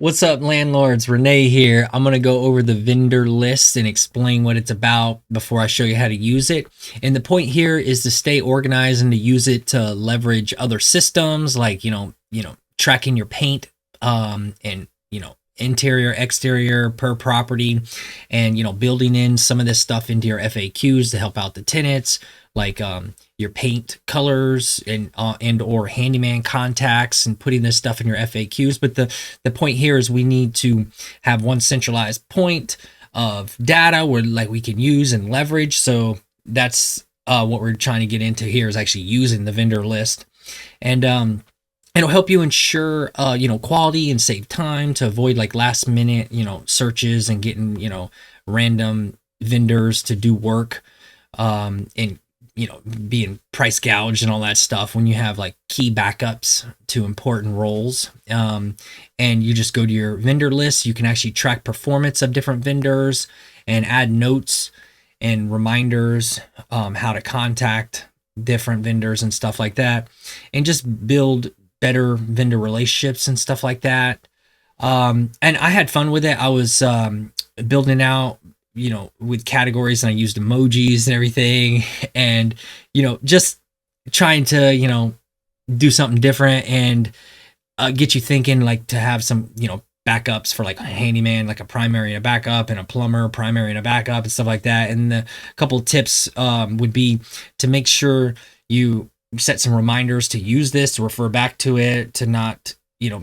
What's up, landlords? Renee here. I'm going to go over the vendor list and explain what it's about before I show you how to use it. And the point here is to stay organized and to use it to leverage other systems like, tracking your paint, and, interior, exterior per property, and, building in some of this stuff into your FAQs to help out the tenants, like your paint colors and or handyman contacts, and putting this stuff in your FAQs. But the point here is we need to have one centralized point of data where we can use and leverage. So that's what we're trying to get into here, is actually using the vendor list. And it'll help you ensure quality and save time to avoid last minute searches and getting random vendors to do work, and being price gouged and all that stuff when you have key backups to important roles. And you just go to your vendor list. You can actually track performance of different vendors and add notes and reminders, how to contact different vendors and stuff like that, and just build better vendor relationships and stuff like that. And I had fun with it. I was building out with categories, and I used emojis and everything, and just trying to do something different and get you thinking, to have some backups for a handyman, a primary and a backup, and a plumber, primary and a backup, and stuff like that. And the couple of tips would be to make sure you set some reminders to use this, to refer back to it, to not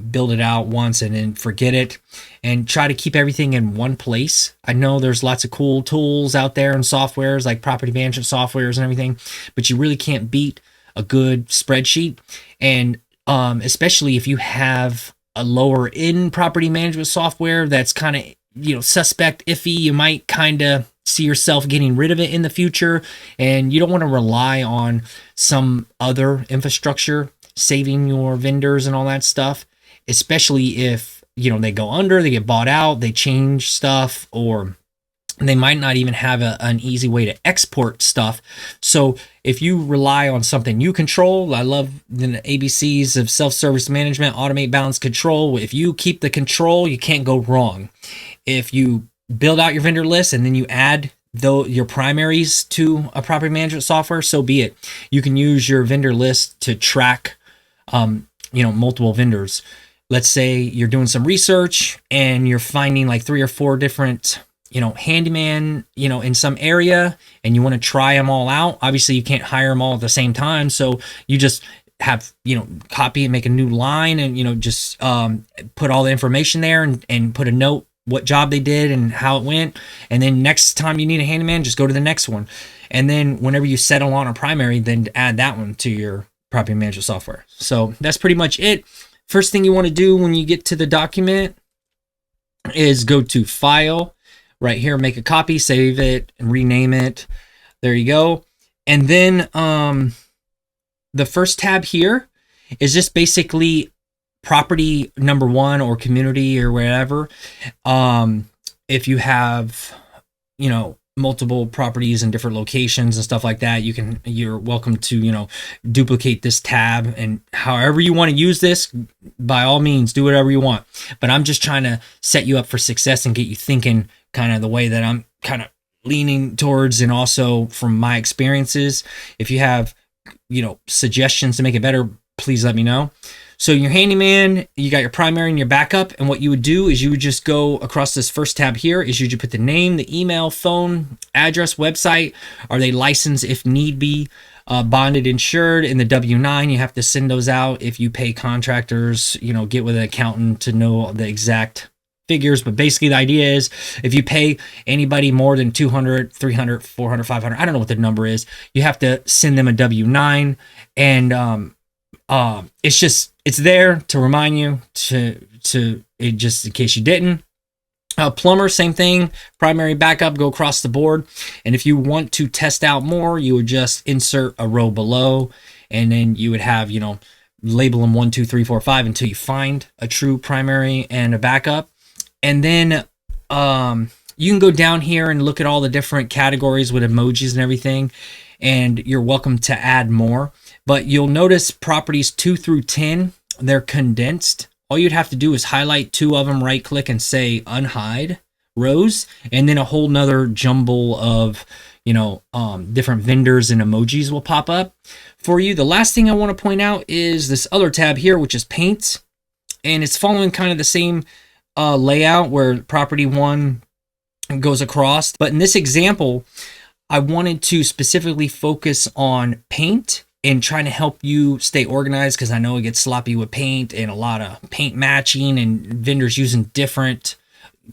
build it out once and then forget it, and try to keep everything in one place. I know there's lots of cool tools out there and softwares like property management softwares and everything, but you really can't beat a good spreadsheet. And especially if you have a lower end property management software that's kind of suspect, iffy, you might kind of see yourself getting rid of it in the future, and you don't want to rely on some other infrastructure saving your vendors and all that stuff, especially if they go under, they get bought out, they change stuff, or they might not even have an easy way to export stuff. So if you rely on something you control, I love the ABCs of self-service management: automate, balance, control. If you keep the control, you can't go wrong. If you build out your vendor list and then you add your primaries to a property management software, so be it. You can use your vendor list to track multiple vendors. Let's say you're doing some research and you're finding 3 or 4 different handyman in some area, and you want to try them all out. Obviously you can't hire them all at the same time, so you just have copy and make a new line, and just put all the information there, and put a note what job they did and how it went. And then next time you need a handyman, just go to the next one. And then whenever you settle on a primary, then add that one to your property management software. So that's pretty much it. First thing you want to do when you get to the document is go to File right here, make a copy, save it, and rename it. There you go. And then the first tab here is just basically property number 1 or community or whatever. If you have multiple properties in different locations and stuff like that, you're welcome to duplicate this tab, and however you want to use this, by all means do whatever you want. But I'm just trying to set you up for success and get you thinking kind of the way that I'm kind of leaning towards, and also from my experiences. If you have suggestions to make it better, please let me know. So your handyman, you got your primary and your backup, and what you would do is you would just go across this first tab here, is you just put the name, the email, phone, address, website. Are they licensed if need be, bonded, insured? In the W-9, you have to send those out. If you pay contractors, get with an accountant to know the exact figures. But basically the idea is, if you pay anybody more than 200, 300, 400, 500, I don't know what the number is, you have to send them a W-9. And it's there to remind you just in case you didn't. Plumber, same thing, primary, backup, go across the board. And if you want to test out more, you would just insert a row below, and then you would have label them 1, 2, 3, 4, 5 until you find a true primary and a backup. And then you can go down here and look at all the different categories with emojis and everything, and you're welcome to add more. But you'll notice properties 2 through 10, they're condensed all you'd have to do is highlight 2 of them, right click and say unhide rows, and then a whole nother jumble of, different vendors and emojis will pop up for you. The last thing I want to point out is this other tab here, which is paints, and it's following kind of the same layout where property 1 goes across. But in this example, I wanted to specifically focus on paint and trying to help you stay organized, because I know it gets sloppy with paint and a lot of paint matching and vendors using different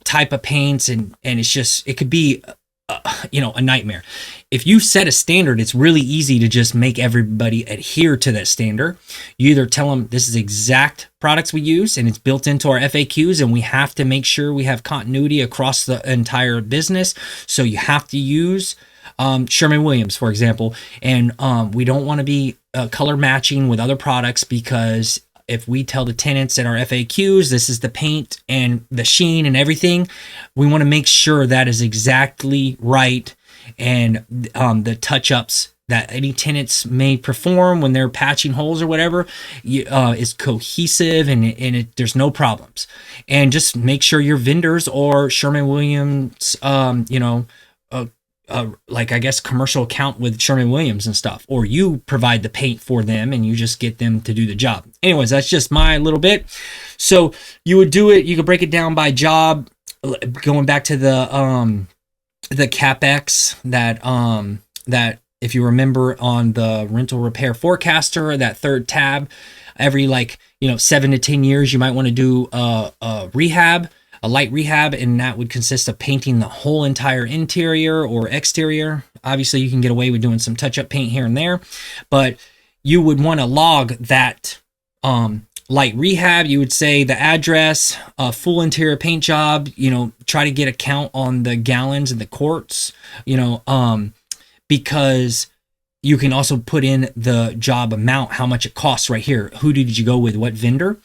type of paints, and it's just, it could be a nightmare. If you set a standard, it's really easy to just make everybody adhere to that standard. You either tell them this is exact products we use and it's built into our FAQs, and we have to make sure we have continuity across the entire business, so you have to use Sherwin-Williams, for example, and we don't want to be color matching with other products, because if we tell the tenants in our FAQs this is the paint and the sheen and everything, we want to make sure that is exactly right, and the touch-ups that any tenants may perform when they're patching holes or whatever is cohesive, and there's no problems. And just make sure your vendors or Sherwin-Williams, like, I guess, commercial account with Sherwin-Williams and stuff, or you provide the paint for them and you just get them to do the job. Anyways, that's just my little bit. So you would do it, you could break it down by job, going back to the CapEx that if you remember on the rental repair forecaster, that third tab, every 7 to 10 years, you might want to do a rehab, a light rehab, and that would consist of painting the whole entire interior or exterior. Obviously, you can get away with doing some touch-up paint here and there, but you would want to log that light rehab. You would say the address, full interior paint job, try to get a count on the gallons and the quarts, because you can also put in the job amount, how much it costs right here. Who did you go with? What vendor?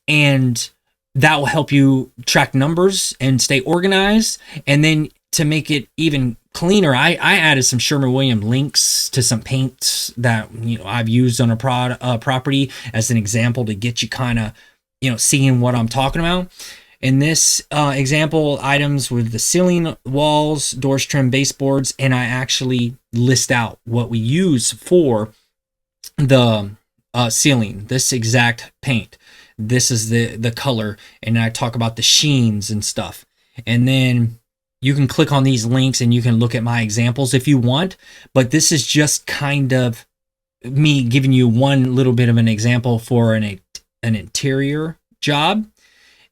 And that will help you track numbers and stay organized. And then to make it even cleaner, I added some Sherwin-Williams links to some paints that I've used on a property as an example to get you kind of seeing what I'm talking about. In this example, items with the ceiling, walls, doors, trim, baseboards, and I actually list out what we use for the ceiling, this exact paint. This is the color, and I talk about the sheens and stuff. And then you can click on these links and you can look at my examples if you want, but this is just kind of me giving you one little bit of an example for an interior job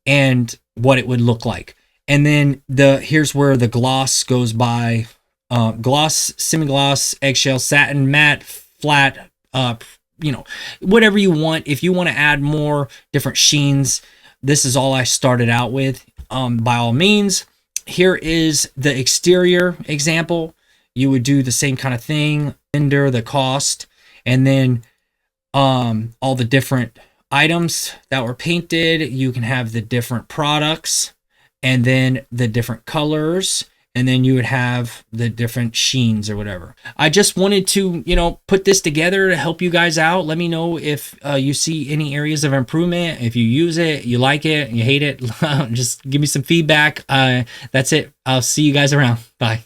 and what it would look like. And then here's where the gloss goes by: gloss, semi-gloss, eggshell, satin, matte, flat, whatever you want. If you want to add more different sheens, this is all I started out with. By all means, here is the exterior example. You would do the same kind of thing, vendor, the cost, and then all the different items that were painted. You can have the different products and then the different colors, and then you would have the different sheens or whatever. I just wanted to, put this together to help you guys out. Let me know if you see any areas of improvement. If you use it, you like it, you hate it, just give me some feedback. That's it. I'll see you guys around. Bye.